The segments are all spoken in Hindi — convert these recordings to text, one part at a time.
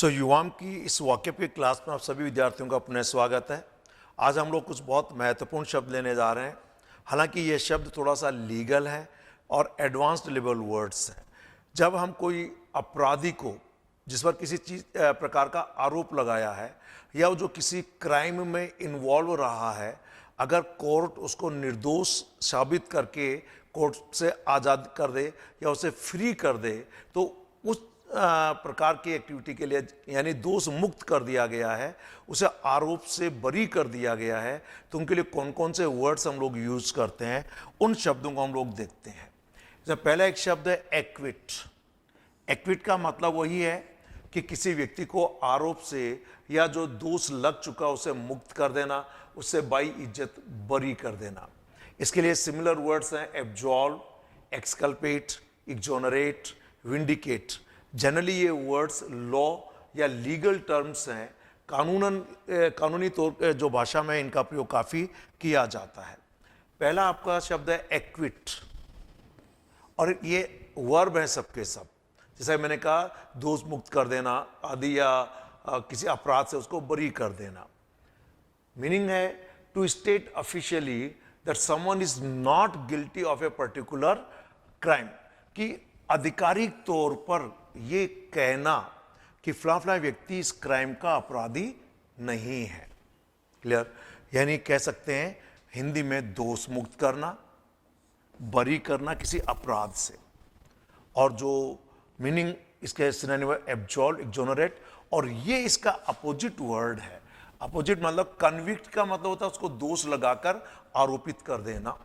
युवाम की इस वाक्य की क्लास में आप सभी विद्यार्थियों का पुनः स्वागत है। आज हम लोग कुछ बहुत महत्वपूर्ण शब्द लेने जा रहे हैं। हालांकि ये शब्द थोड़ा सा लीगल है और एडवांस्ड लेवल वर्ड्स हैं। जब हम कोई अपराधी को जिस पर किसी चीज प्रकार का आरोप लगाया है या वो जो किसी क्राइम में इन्वॉल्व रहा है, अगर कोर्ट उसको निर्दोष साबित करके कोर्ट से आज़ाद कर दे या उसे फ्री कर दे, तो उस प्रकार की एक्टिविटी के लिए यानी दोष मुक्त कर दिया गया है, उसे आरोप से बरी कर दिया गया है, तो उनके लिए कौन कौन से वर्ड्स हम लोग यूज करते हैं, उन शब्दों को हम लोग देखते हैं। जैसे पहला एक शब्द है एक्विट। एक्विट का मतलब वही है कि किसी व्यक्ति को आरोप से या जो दोष लग चुका उसे मुक्त कर देना, उससे बाई इज्जत बरी कर देना। इसके लिए सिमिलर वर्ड्स हैं absolve, exculpate, exonerate, vindicate. Generally ये वर्ड्स लॉ या लीगल टर्म्स हैं, कानूनी तौर पर जो भाषा में इनका प्रयोग काफ़ी किया जाता है। पहला आपका शब्द है एक्विट, और ये वर्ब है सबके सब। जैसे मैंने कहा, दोष मुक्त कर देना आदि, या किसी अपराध से उसको बरी कर देना। मीनिंग है to state officially that someone is not guilty of a particular crime, कि आधिकारिक तौर पर ये कहना कि फला व्यक्ति इस क्राइम का अपराधी नहीं है। क्लियर? यानी कह सकते हैं हिंदी में दोष मुक्त करना, बरी करना किसी अपराध से। और जो मीनिंग इसके सिनोनिम एब्जॉल्व, एक्सोनरेट, और ये इसका अपोजिट वर्ड है। अपोजिट मतलब कन्विक्ट का मतलब होता है उसको दोष लगाकर आरोपित कर देना,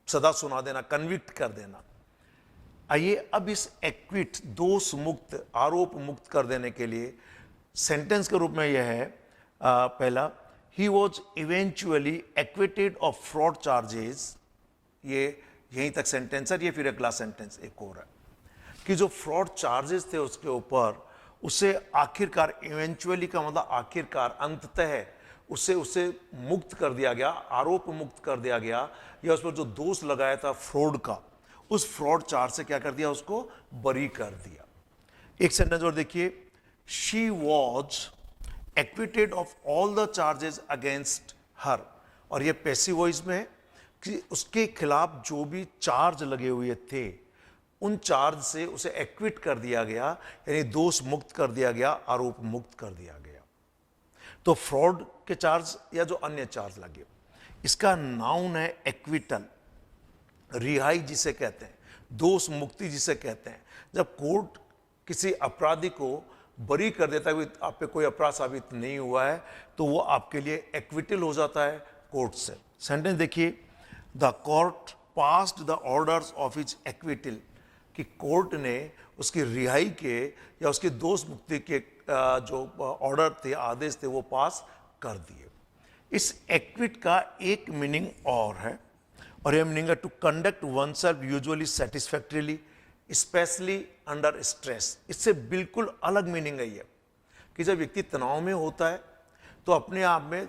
सदा सुना देना, कन्विक्ट कर देना। आइए अब इस एक्विट, दोष मुक्त, आरोप मुक्त कर देने के लिए सेंटेंस के रूप में यह है पहला, he was eventually acquitted of fraud charges. ये यहीं तक सेंटेंस है। ये फिर अगला सेंटेंस एक और है कि जो फ्रॉड चार्जेस थे उसके ऊपर, उसे आखिरकार, इवेंचुअली का मतलब आखिरकार, अंततः उसे मुक्त कर दिया गया, आरोप मुक्त कर दिया गया, या उस पर जो दोष लगाया था फ्रॉड का, उस फ्रॉड चार्ज से क्या कर दिया, उसको बरी कर दिया। एक सेंटेंस और देखिए, she was acquitted of all the charges against her. और ये पैसिव वॉइस में है कि उसके खिलाफ जो भी चार्ज लगे हुए थे उन चार्ज से उसे एक्विट कर दिया गया, यानी दोष मुक्त कर दिया गया, आरोप मुक्त कर दिया गया। तो फ्रॉड के चार्ज या जो अन्य चार्ज लगे, इसका नाउन है एक्विटल, रिहाई जिसे कहते हैं, दोष मुक्ति जिसे कहते हैं। जब कोर्ट किसी अपराधी को बरी कर देता है, आप पे कोई अपराध साबित नहीं हुआ है, तो वो आपके लिए एक्विटल हो जाता है कोर्ट से। सेंटेंस देखिए, the court passed the orders of his acquittal, कि कोर्ट ने उसकी रिहाई के या उसकी दोष मुक्ति के जो ऑर्डर थे, आदेश थे, वो पास कर दिए। इस एक्विट का एक मीनिंग और है, और यह मीनिंग है to conduct oneself usually satisfactorily specially under stress. इससे बिल्कुल अलग मीनिंग है ये, कि जब व्यक्ति तनाव में होता है तो अपने आप में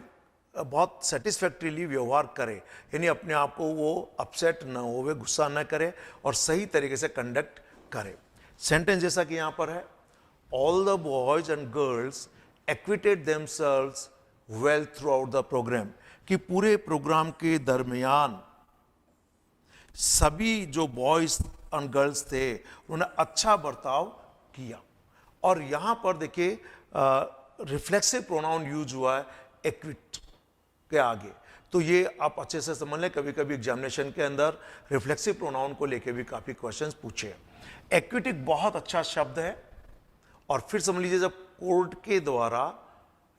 बहुत सेटिस्फैक्ट्रीली व्यवहार करे, यानी अपने आप को वो अपसेट न होवे, गुस्सा न करे, और सही तरीके से कंडक्ट करे। सेंटेंस जैसा कि यहाँ पर है, all the boys and girls acquitted themselves well throughout the programme, कि पूरे प्रोग्राम के दरमियान सभी जो बॉयज एंड गर्ल्स थे उन्होंने अच्छा बर्ताव किया। और यहाँ पर देखिए रिफ्लेक्सिव प्रोनाउन यूज हुआ है एक्विट के आगे, तो ये आप अच्छे से समझ लें। कभी कभी एग्जामिनेशन के अंदर रिफ्लेक्सिव प्रोनाउन को लेके भी काफ़ी क्वेश्चंस पूछे। एक्विट एक बहुत अच्छा शब्द है। और फिर समझ लीजिए, जब कोर्ट के द्वारा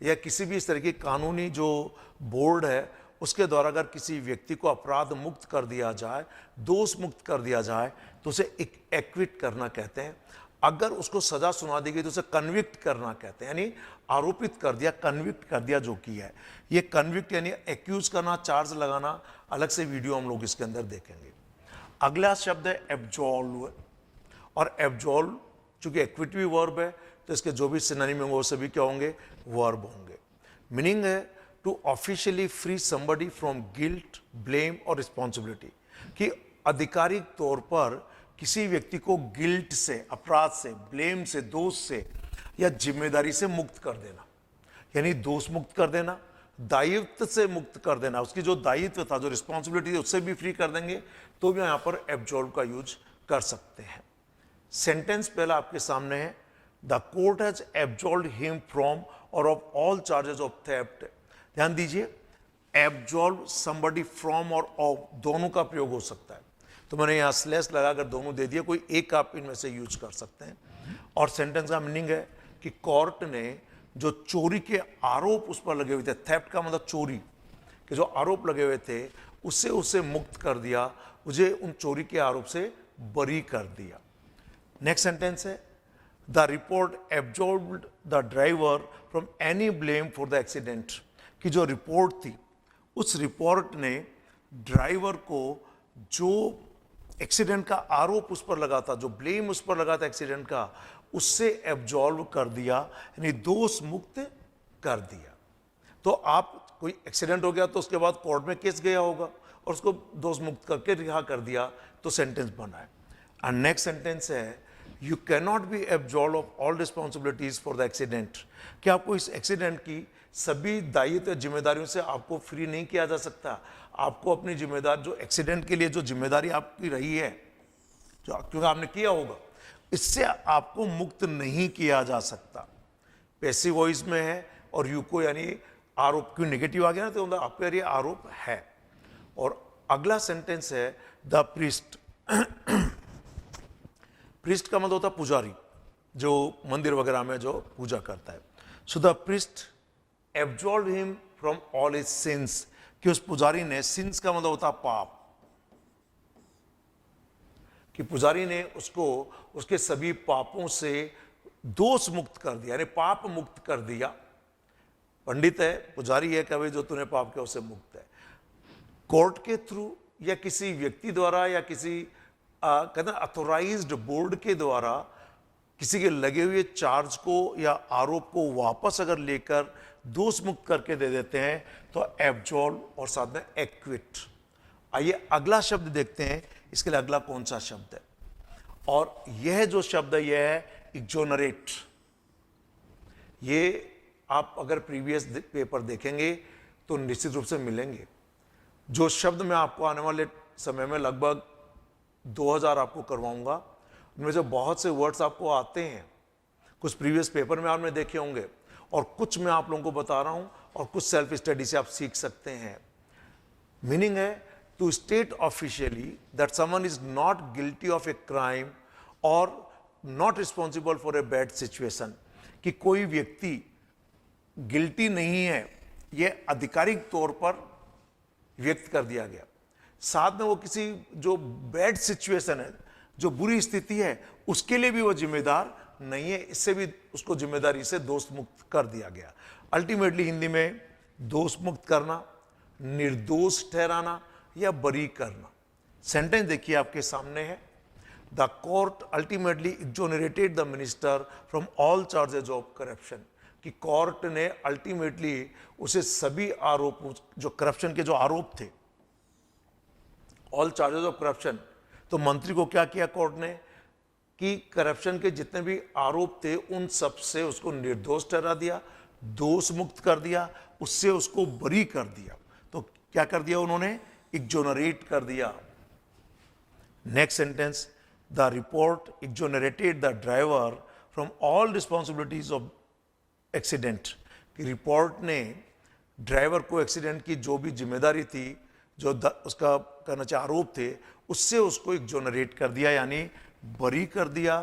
या किसी भी इस तरह की कानूनी जो बोर्ड है उसके द्वारा अगर किसी व्यक्ति को अपराध मुक्त कर दिया जाए, दोष मुक्त कर दिया जाए, तो उसे एक्विट करना कहते हैं। अगर उसको सजा सुना दी गई तो उसे कन्विक्ट करना कहते हैं, यानी आरोपित कर दिया, कन्विक्ट कर दिया जो कि है। ये कन्विक्ट यानी एक्यूज करना, चार्ज लगाना, अलग से वीडियो हम लोग इसके अंदर देखेंगे। अगला शब्द है एब्जॉल्व, और एब्जॉल्व चूंकि एक्विट भी वर्ब है, तो इसके जो भी सिनोनिम होंगे वो सभी क्या होंगे, वर्ब होंगे। मीनिंग है to officially free somebody from guilt, blame और रिस्पॉन्सिबिलिटी, कि आधिकारिक तौर पर किसी व्यक्ति को गिल्ट से, अपराध से, ब्लेम से, दोष से या जिम्मेदारी से मुक्त कर देना, यानी दोष मुक्त कर देना, दायित्व से मुक्त कर देना, उसकी जो दायित्व था, जो रिस्पॉन्सिबिलिटी थी, उससे भी फ्री कर देंगे, तो भी यहाँ पर एब्जॉल्व का यूज कर सकते हैं। सेंटेंस पहला आपके सामने है, the court has absolved him from or of all charges of theft. ध्यान दीजिए, absolve somebody from or of दोनों का प्रयोग हो सकता है, तो मैंने यहाँ स्लैश लगाकर दोनों दे दिया, कोई एक आप इनमें से यूज कर सकते हैं। और सेंटेंस का मीनिंग है कि कोर्ट ने जो चोरी के आरोप उस पर लगे हुए थे, थेफ्ट का मतलब चोरी के जो आरोप लगे हुए थे, उससे उसे मुक्त कर दिया, मुझे उन चोरी के आरोप से बरी कर दिया। नेक्स्ट सेंटेंस है, the report absolved the driver from any blame for the accident. की जो रिपोर्ट थी, उस रिपोर्ट ने ड्राइवर को जो एक्सीडेंट का आरोप उस पर लगा था, जो ब्लेम उस पर लगा था एक्सीडेंट का, उससे एब्जॉल्व कर दिया, यानी दोष मुक्त कर दिया। तो आप कोई एक्सीडेंट हो गया तो उसके बाद कोर्ट में केस गया होगा और उसको दोष मुक्त करके रिहा कर दिया, तो सेंटेंस बना है। एंड नेक्स्ट सेंटेंस है, you can not be absolve of all responsibilities for the accident. कि आपको इस एक्सीडेंट की सभी दायित्व जिम्मेदारियों से आपको फ्री नहीं किया जा सकता। आपको अपनी जिम्मेदारी, जो एक्सीडेंट के लिए जो जिम्मेदारी आपकी रही है, जो क्योंकि आपने किया होगा, इससे आपको मुक्त नहीं किया जा सकता। पैसिव वॉइस में है और यू को यानी आरोप, क्यों नेगेटिव आ गया ना, तो मतलब आप ये आरोप है। और अगला सेंटेंस है, द प्रीस्ट। प्रीस्ट का मतलब होता है पुजारी, जो मंदिर वगैरह में जो पूजा करता है। So the priest absolve him from all his sins. कि उस पुजारी ने, सिंस का मतलब होता है पाप, कि पुजारी ने उसको उसके सभी पापों से दोष मुक्त कर दिया, यानी पाप मुक्त कर दिया। पंडित है, पुजारी है, कभी जो तूने पाप किया उससे मुक्त है। कोर्ट के थ्रू या किसी व्यक्ति द्वारा या किसी कहते हैं अथोराइज्ड बोर्ड के द्वारा किसी के लगे हुए चार्ज को या आरोप को वापस अगर लेकर दोष मुक्त करके दे देते हैं, तो एब्जॉल्व और साथ में एक्विट। आइए अगला शब्द देखते हैं, इसके लिए अगला कौन सा शब्द है। और यह जो शब्द है, यह है एक्सोनरेट। ये आप अगर प्रीवियस पेपर देखेंगे तो निश्चित रूप से मिलेंगे। जो शब्द मैं आपको आने वाले समय में लगभग 2000 आपको करवाऊंगा, उनमें से बहुत से वर्ड्स आपको आते हैं, कुछ प्रीवियस पेपर में आपने देखे होंगे और कुछ मैं आप लोगों को बता रहा हूं और कुछ सेल्फ स्टडी से आप सीख सकते हैं। मीनिंग है to state officially that someone is not guilty of a crime or not responsible for a bad situation. कि कोई व्यक्ति गिल्टी नहीं है, यह आधिकारिक तौर पर व्यक्त कर दिया गया। साथ में वो किसी जो बैड सिचुएशन है, जो बुरी स्थिति है, उसके लिए भी वो जिम्मेदार नहीं है, इससे भी उसको जिम्मेदारी से दोष मुक्त कर दिया गया। अल्टीमेटली हिंदी में दोष मुक्त करना, निर्दोष ठहराना या बरी करना। सेंटेंस देखिए आपके सामने है, the court ultimately exonerated the minister from all charges of corruption. कि कोर्ट ने अल्टीमेटली उसे सभी आरोप, जो करप्शन के जो आरोप थे, ऑल चार्जेस ऑफ करप्शन, तो मंत्री को क्या किया कोर्ट ने कि करप्शन के जितने भी आरोप थे उन सब से उसको निर्दोष ठहरा दिया, दोष मुक्त कर दिया, उससे उसको बरी कर दिया। तो क्या कर दिया उन्होंने? एक्सोनरेट कर दिया। Next sentence, the report exonerated the driver from all responsibilities of accident. कि रिपोर्ट ने ड्राइवर को एक्सीडेंट की जो भी जिम्मेदारी थी, जो उसका करना चाहिए आरोप थे, उससे उसको एक्सोनरेट कर दिया, यानी बरी कर दिया,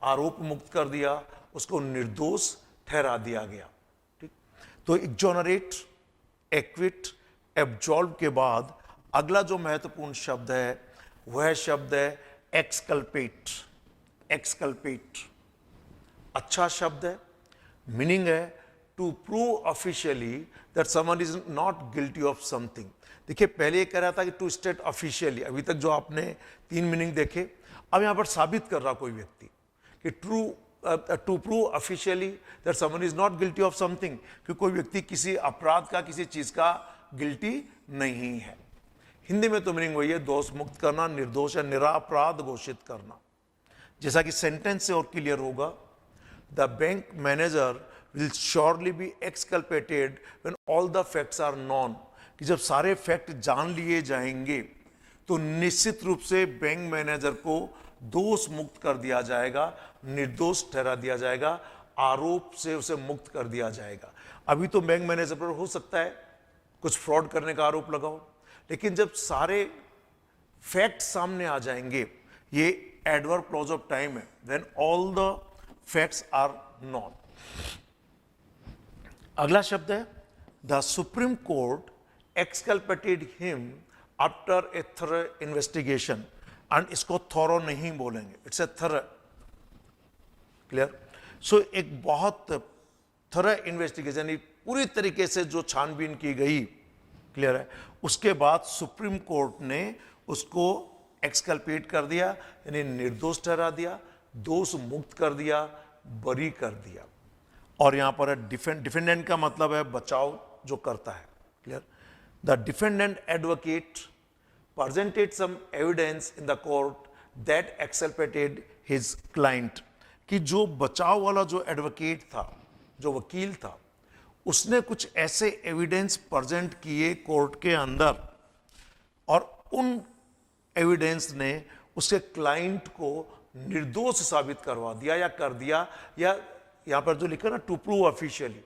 आरोप मुक्त कर दिया, उसको निर्दोष ठहरा दिया गया। ठीक, तो एक्सोनरेट, एक्विट, एब्जॉल्व के बाद अगला जो महत्वपूर्ण शब्द है वह शब्द है एक्सकल्पेट। एक्सकल्पेट अच्छा शब्द है। मीनिंग है to prove officially that someone is not guilty of something. देखिए पहले ये कह रहा था कि टू स्टेट ऑफिशियली, अभी तक जो आपने 3 मीनिंग देखे, अब यहां पर साबित कर रहा कोई व्यक्ति कि to prove officially that someone is not guilty of something, कि कोई व्यक्ति किसी अपराध का, किसी चीज का गिल्टी नहीं है। हिंदी में तो मीनिंग वही है, दोष मुक्त करना, निर्दोष या निरापराध घोषित करना। जैसा कि सेंटेंस से और क्लियर होगा, the bank manager will surely be exculpated when all the facts are known, कि जब सारे फैक्ट जान लिए जाएंगे तो निश्चित रूप से बैंक मैनेजर को दोष मुक्त कर दिया जाएगा, निर्दोष ठहरा दिया जाएगा, आरोप से उसे मुक्त कर दिया जाएगा। अभी तो बैंक मैनेजर पर हो सकता है कुछ फ्रॉड करने का आरोप लगाओ, लेकिन जब सारे फैक्ट सामने आ जाएंगे, ये एडवर्ब क्लॉज ऑफ टाइम है, when all the facts are known. अगला शब्द है the supreme court exculpated him after a thorough investigation, and इसको थॉरो नहीं बोलेंगे, it's a thorough, clear. So एक बहुत थरो इन्वेस्टिगेशन, पूरी तरीके से जो छानबीन की गई, क्लियर है, उसके बाद सुप्रीम कोर्ट ने उसको एक्सकल्पेट कर दिया, यानी निर्दोष ठहरा दिया, दोष मुक्त कर दिया, बरी कर दिया। और यहां पर डिफेंडेंट का मतलब है बचाव जो करता है, clear. The defendant advocate presented some evidence in the court that exculpated his client, कि जो बचाव वाला जो एडवोकेट था, जो वकील था, उसने कुछ ऐसे एविडेंस प्रेजेंट किए कोर्ट के अंदर, और उन एविडेंस ने उसके क्लाइंट को निर्दोष साबित करवा दिया या कर दिया, या यहां पर जो लिखा ना टू प्रूव ऑफिशियली,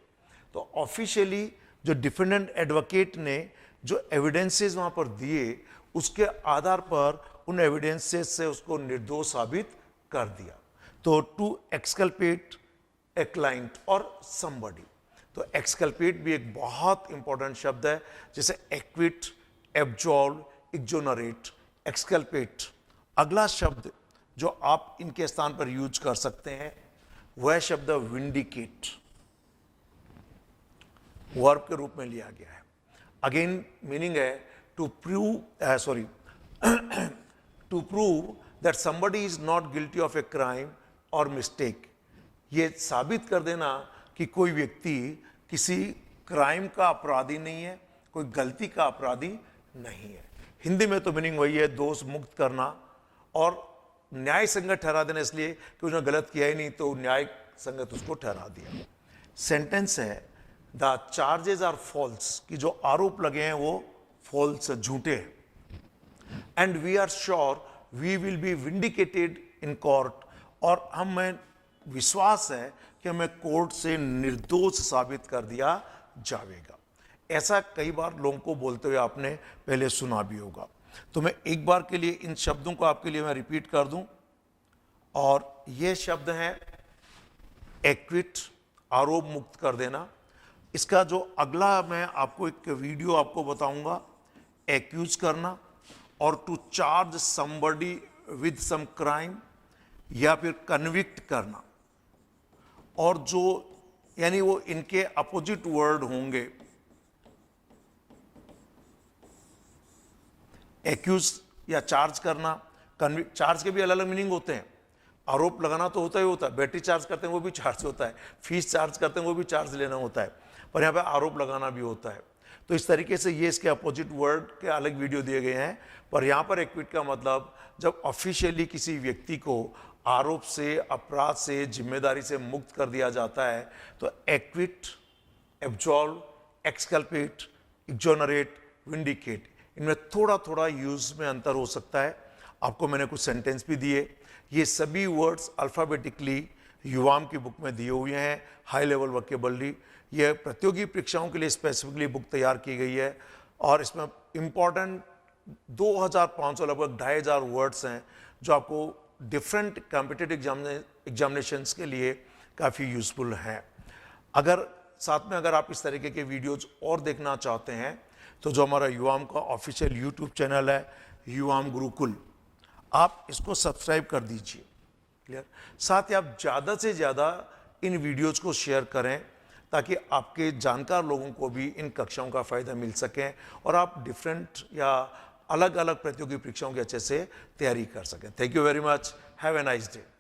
तो ऑफिशियली जो डिफेंडेंट एडवोकेट ने जो एविडेंसेस वहां पर दिए, उसके आधार पर उन एविडेंसेस से उसको निर्दोष साबित कर दिया। तो टू एक्सकल्पेट ए क्लाइंट और समबडी, तो एक्सकल्पेट भी एक बहुत इंपॉर्टेंट शब्द है, जैसे एक्विट, एब्जॉल्व, एक्सोनरेट, एक्सकल्पेट। अगला शब्द जो आप इनके स्थान पर यूज कर सकते हैं वह शब्द विंडिकेट, वर्ब के रूप में लिया गया है। अगेन मीनिंग है to prove that somebody is not guilty of a crime or mistake, ये साबित कर देना कि कोई व्यक्ति किसी क्राइम का अपराधी नहीं है, कोई गलती का अपराधी नहीं है। हिंदी में तो मीनिंग वही है, दोष मुक्त करना और न्याय संगत ठहरा देना, इसलिए कि उसने गलत किया ही नहीं तो न्याय संगत उसको ठहरा दिया। सेंटेंस है द चार्जेस आर फॉल्स, कि जो आरोप लगे हैं वो फॉल्स, झूठे हैं। And we are sure we will be vindicated in court, और हमें विश्वास है कि हमें कोर्ट से निर्दोष साबित कर दिया जाएगा। ऐसा कई बार लोगों को बोलते हुए आपने पहले सुना भी होगा। तो मैं एक बार के लिए इन शब्दों को आपके लिए मैं रिपीट कर दूं, और ये शब्द हैं एक्विट, आरोप मुक्त कर देना। इसका जो अगला मैं आपको एक वीडियो आपको बताऊंगा, एक्यूज करना, और to charge somebody with some crime, या फिर कन्विक्ट करना, और जो यानी वो इनके अपोजिट वर्ड होंगे। एक्यूज या चार्ज करना, कन्विक्ट, चार्ज के भी अलग अलग मीनिंग होते हैं। आरोप लगाना तो होता ही होता है, बैटरी चार्ज करते हैं वो भी चार्ज होता है, फीस चार्ज करते हैं वो भी चार्ज लेना होता है, पर यहाँ पे आरोप लगाना भी होता है। तो इस तरीके से ये इसके अपोजिट वर्ड के अलग वीडियो दिए गए हैं। पर यहाँ पर एक्विट का मतलब जब ऑफिशियली किसी व्यक्ति को आरोप से, अपराध से, जिम्मेदारी से मुक्त कर दिया जाता है, तो equity, absolve, exculpate, exonerate, vindicate, इनमें थोड़ा थोड़ा यूज में अंतर हो सकता है। आपको मैंने कुछ सेंटेंस भी दिए, ये सभी वर्ड्स अल्फाबेटिकली युवाम की बुक में दिए हुए हैं, हाई लेवल वोकेबलरी। यह प्रतियोगी परीक्षाओं के लिए स्पेसिफिकली बुक तैयार की गई है, और इसमें इंपॉर्टेंट 2500 लगभग 2500 वर्ड्स हैं जो आपको डिफरेंट कॉम्पिटिटिव एग्जामिनेशंस के लिए काफ़ी यूजफुल हैं। अगर साथ में अगर आप इस तरीके के वीडियोज और देखना चाहते हैं तो जो हमारा युवाम का ऑफिशियल यूट्यूब चैनल है युवाम गुरुकुल, आप इसको सब्सक्राइब कर दीजिए, क्लियर। साथ ही आप ज़्यादा से ज़्यादा इन वीडियोज़ को शेयर करें ताकि आपके जानकार लोगों को भी इन कक्षाओं का फ़ायदा मिल सके और आप डिफरेंट या अलग अलग प्रतियोगी परीक्षाओं की अच्छे से तैयारी कर सकें। Thank you very much, have a nice day.